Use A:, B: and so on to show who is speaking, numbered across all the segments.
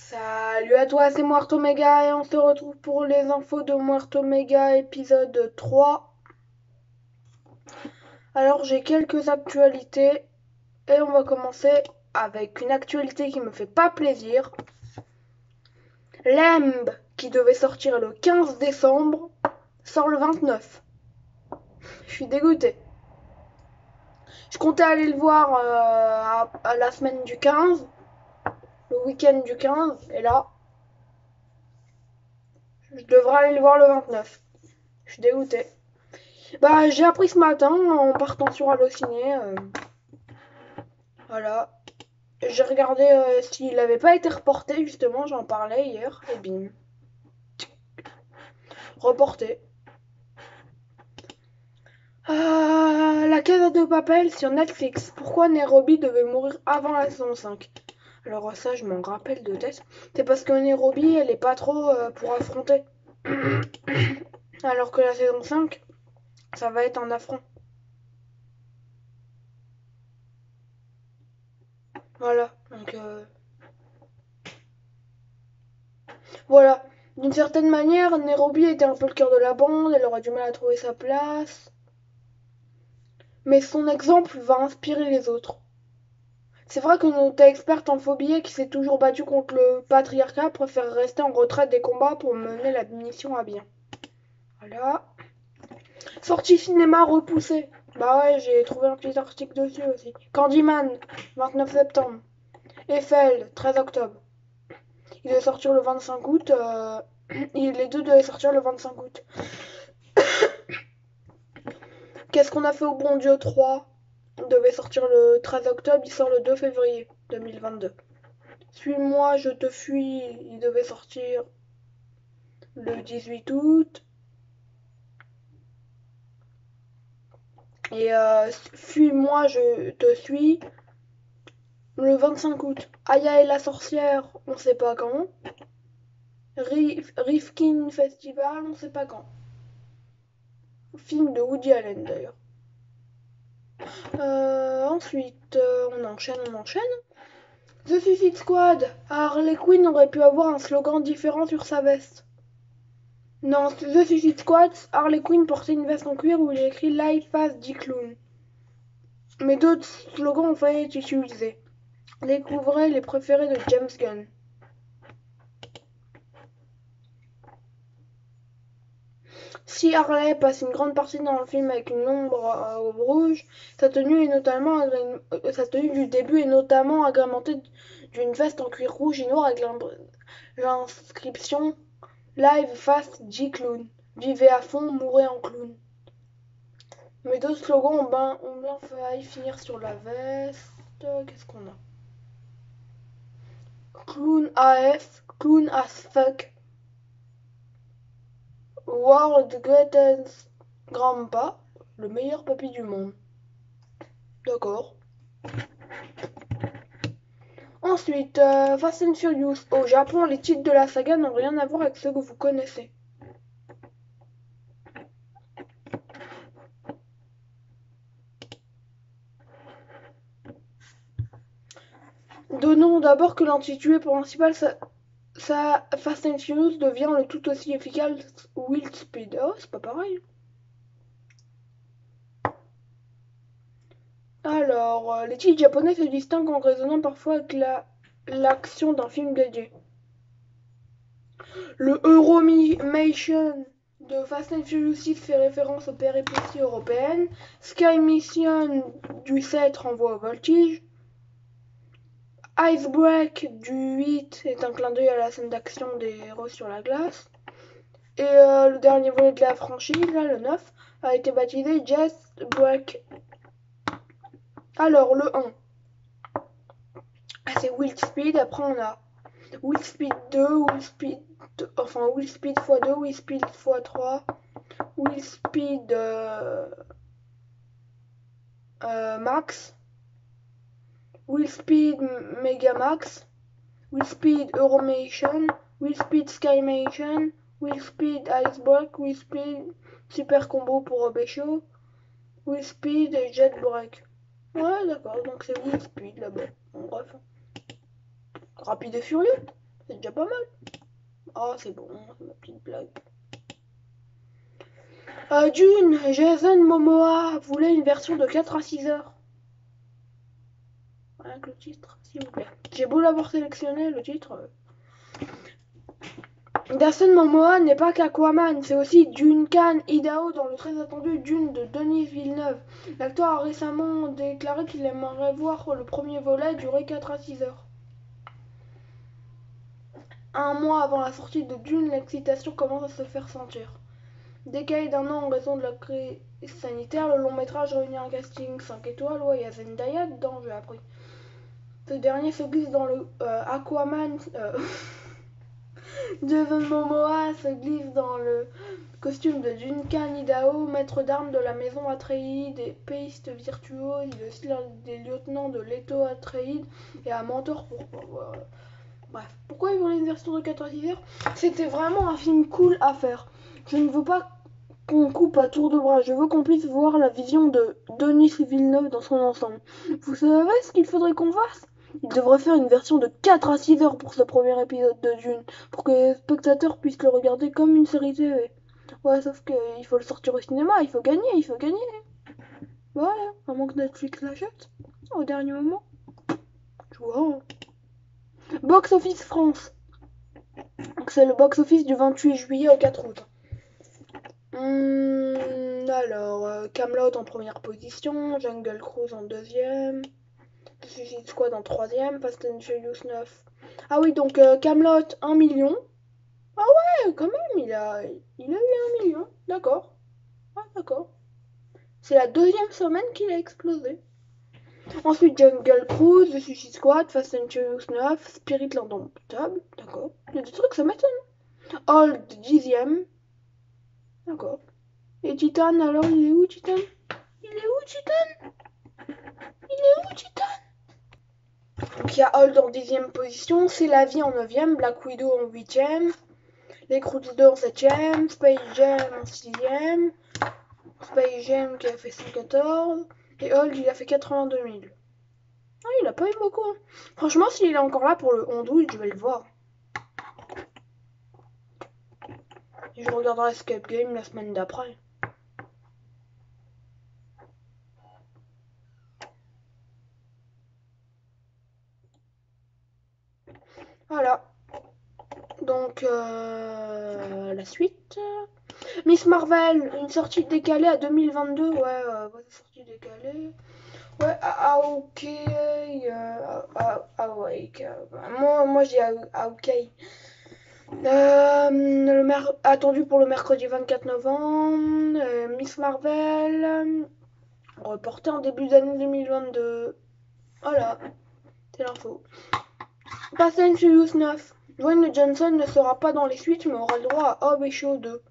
A: Salut à toi, c'est Muerto Mega et on se retrouve pour les infos de Muerto Mega épisode 3. Alors j'ai quelques actualités et on va commencer avec une actualité qui me fait pas plaisir. Lemb, qui devait sortir le 15 décembre, sort le 29. Je suis dégoûtée. Je comptais aller le voir à la semaine du 15, le week-end du 15, et là, je devrais aller le voir le 29. Je suis dégoûtée. Bah, j'ai appris ce matin en partant sur Allociné. Voilà. J'ai regardé s'il n'avait pas été reporté, justement, j'en parlais hier, et bim. Reporté. La Casa de Papel sur Netflix. Pourquoi Nairobi devait mourir avant la saison 5? Alors ça, je m'en rappelle de tête. C'est parce que Nairobi, elle est pas trop pour affronter. Alors que la saison 5, ça va être un affront. Voilà. Donc, voilà. D'une certaine manière, Nairobi était un peu le cœur de la bande, elle aura du mal à trouver sa place. Mais son exemple va inspirer les autres. C'est vrai que notre experte en phobie qui s'est toujours battue contre le patriarcat préfère rester en retraite des combats pour mener la mission à bien. Voilà. Sortie cinéma repoussée. Bah ouais, j'ai trouvé un petit article dessus aussi. Candyman, 29 septembre. Eiffel, 13 octobre. Il devait sortir le 25 août. Les deux devaient sortir le 25 août. Qu'est-ce qu'on a fait au bon Dieu 3? Il devait sortir le 13 octobre, il sort le 2 février 2022. Suis-moi, je te fuis, il devait sortir le 18 août. Et Fuis-moi, je te suis le 25 août. Aya et la sorcière, on sait pas quand. Rifkin Festival, on sait pas quand. Film de Woody Allen d'ailleurs. Ensuite, on enchaîne. The Suicide Squad. Harley Quinn aurait pu avoir un slogan différent sur sa veste. Dans The Suicide Squad, Harley Quinn portait une veste en cuir où il est écrit Life as D-Clown. Mais d'autres slogans ont failli être utilisés. Découvrez les préférés de James Gunn. Si Harley passe une grande partie dans le film avec une ombre rouge, sa tenue du début est notamment agrémentée d'une veste en cuir rouge et noir avec l'inscription Live Fast G-Clown. Vivez à fond, mourrez en clown. Mais d'autres slogans ont bien failli finir sur la veste. Qu'est-ce qu'on a? Clown AF, Clown as fuck. World Greatest Grandpa, le meilleur papy du monde. D'accord. Ensuite, Fast and Furious. Au Japon, les titres de la saga n'ont rien à voir avec ceux que vous connaissez. Donnons d'abord que l'intitulé principal, Fast and Furious, devient le tout aussi efficace Wild Speed. Oh, c'est pas pareil. Alors, les titres japonais se distinguent en résonnant parfois avec l'action d'un film dédié. Le Euromation de Fast and Furious 6 fait référence aux péripéties européennes. Sky Mission du 7 renvoie au Voltige. Icebreak du 8 est un clin d'œil à la scène d'action des héros sur la glace. Et le dernier volet de la franchise, là, le 9, a été baptisé Just Break. Alors, le 1, c'est Will Speed. Après, on a Will Speed 2, Will Speed x2, Will Speed x3, Will Speed Max, Will Speed Megamax, Will Speed Euromation, Will Speed Skymation, Will Speed Icebreak, Will Speed Super Combo pour Bécho, Will Speed Jet Break. Ouais, d'accord, donc c'est Will Speed là-bas. Bon, bref. Rapide et furieux. C'est déjà pas mal. Oh, c'est bon, c'est ma petite blague. Dune, Jason Momoa voulait une version de 4 à 6 heures. Rien que le titre, s'il vous plaît. J'ai beau l'avoir sélectionné, le titre. Jason Momoa n'est pas qu'Aquaman, c'est aussi Duncan Idaho dans le très attendu Dune de Denis Villeneuve. L'acteur a récemment déclaré qu'il aimerait voir le premier volet durer 4 à 6 heures. Un mois avant la sortie de Dune, l'excitation commence à se faire sentir. Décalé d'un an en raison de la crise sanitaire, le long métrage réunit un casting 5 étoiles. Ouais, il y a Zendaya dedans, j'ai appris. Ce dernier se glisse dans le Aquaman. Jason Momoa se glisse dans le costume de Duncan Idaho, maître d'armes de la maison Atreides, épéiste virtuose. Il est aussi l'un des lieutenants de Leto Atreides et un mentor pour. Bref, pourquoi ils voulaient une version de 4 à 6 heures? C'était vraiment un film cool à faire. Je ne veux pas qu'on coupe à tour de bras, je veux qu'on puisse voir la vision de Denis Villeneuve dans son ensemble. Vous savez ce qu'il faudrait qu'on fasse? Il devrait faire une version de 4 à 6 heures pour ce premier épisode de Dune, pour que les spectateurs puissent le regarder comme une série TV. Ouais, sauf qu'il faut le sortir au cinéma, il faut gagner, il faut gagner. Voilà, à moins que Netflix l'achète, au dernier moment. Je vois. Hein. Box Office France. C'est le box office du 28 juillet au 4 août. Alors, Camelot en première position, Jungle Cruise en deuxième, Suicide Squad en troisième, Fast and Furious 9. Ah oui, donc Camelot 1 million. Ah ouais, quand même, il a eu 1 million. D'accord. Ah, d'accord. C'est la deuxième semaine qu'il a explosé. Ensuite, Jungle Cruise, The Suicide Squad, Fast and Furious 9, Spirit l'Indomptable. D'accord. Il y a des trucs, ça m'étonne. Old 10ème. D'accord. Et Titan, alors il est où Titan? Il est où Titan? Il est où Titan? Donc il y a Hold en 10ème position, C'est la vie en 9ème, Black Widow en 8ème, Les Croods 2 en 7ème, Space Jam en 6ème, Space Jam qui a fait 114, et Hold il a fait 82 000. Ah, il a pas eu beaucoup. Hein. Franchement, s'il est encore là pour le 11 août, je vais le voir. Et je regarderai Escape Game la semaine d'après. Voilà. Donc, la suite. Miss Marvel, une sortie décalée à 2022. Ouais, sortie décalée. Ouais, ok. Awake. Moi je dis ok. Attendu pour le mercredi 24 novembre. Miss Marvel. Reporté en début d'année 2022. Voilà, c'est l'info. Fast and Furious 9. Dwayne Johnson ne sera pas dans les suites mais aura le droit à Hobbs et Shaw 2.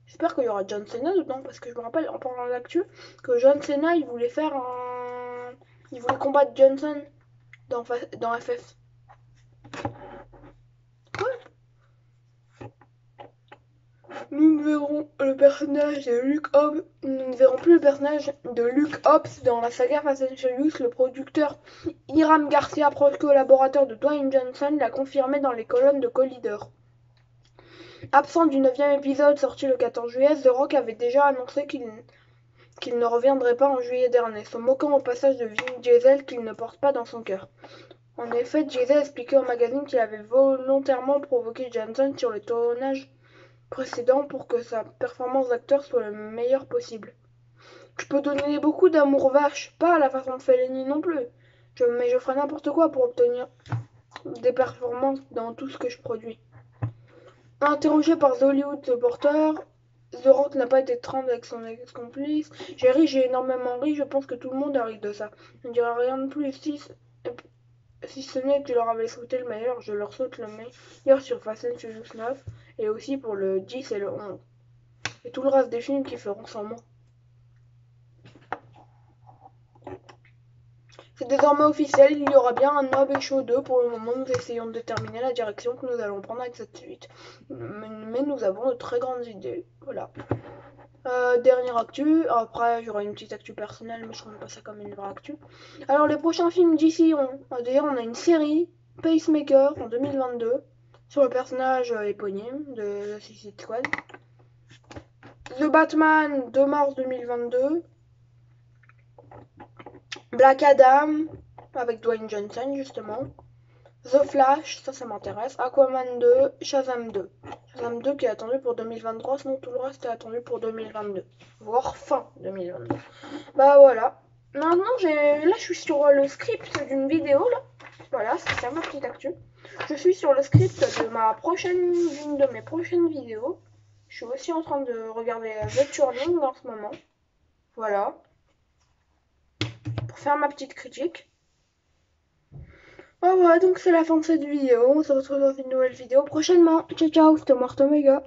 A: J'espère qu'il y aura John Cena dedans parce que je me rappelle en parlant d'actu que John Cena il voulait faire un. Il voulait combattre Johnson dans FF. Ouais. Nous ne verrons le personnage de Luke Hobbs. Nous ne verrons plus le personnage de Luke Hobbs dans la saga Fast and Furious. Le producteur Hiram Garcia, proche collaborateur de Dwayne Johnson, l'a confirmé dans les colonnes de Collider. Absent du 9ème épisode sorti le 14 juillet, The Rock avait déjà annoncé qu'il ne reviendrait pas en juillet dernier, se moquant au passage de Vin Diesel qu'il ne porte pas dans son cœur. En effet, Diesel expliquait au magazine qu'il avait volontairement provoqué Johnson sur le tournage précédent pour que sa performance d'acteur soit le meilleure possible. Je peux donner beaucoup d'amour vache, pas à la façon de Fellini non plus, mais je ferai n'importe quoi pour obtenir des performances dans tout ce que je produis. Interrogé par The Hollywood Reporter, The Rock n'a pas été tendre avec son ex-complice. J'ai énormément ri, je pense que tout le monde a ri de ça. Je ne dirai rien de plus si ce n'est que je leur avais souhaité le meilleur, je leur souhaite le meilleur sur Fast and Furious 9 et aussi pour le 10 et le 11. Et tout le reste des films qui feront sans moi. C'est désormais officiel, il y aura bien un Hobbs et Shaw 2. Pour le moment, nous essayons de déterminer la direction que nous allons prendre avec cette suite. Mais nous avons de très grandes idées. Voilà. Dernière actu. Après, j'aurai une petite actu personnelle, mais je ne prends pas ça comme une vraie actu. Alors, les prochains films d'ici, d'ailleurs, on a une série, Pacemaker, en 2022. sur le personnage éponyme de Suicide Squad. The Batman, 2 mars 2022. Black Adam, avec Dwayne Johnson, justement. The Flash, ça m'intéresse. Aquaman 2, Shazam 2. Shazam 2 qui est attendu pour 2023, sinon tout le reste est attendu pour 2022. Voire fin 2022. Bah voilà. Maintenant, là je suis sur le script d'une vidéo, là. Voilà, c'est ça ma petite actu. Je suis sur le script d'une de mes prochaines vidéos. Je suis aussi en train de regarder The Turning en ce moment. Voilà. Pour faire ma petite critique. Ah ouais, donc c'est la fin de cette vidéo. On se retrouve dans une nouvelle vidéo prochainement. Ciao ciao, c'était Marthe Omega.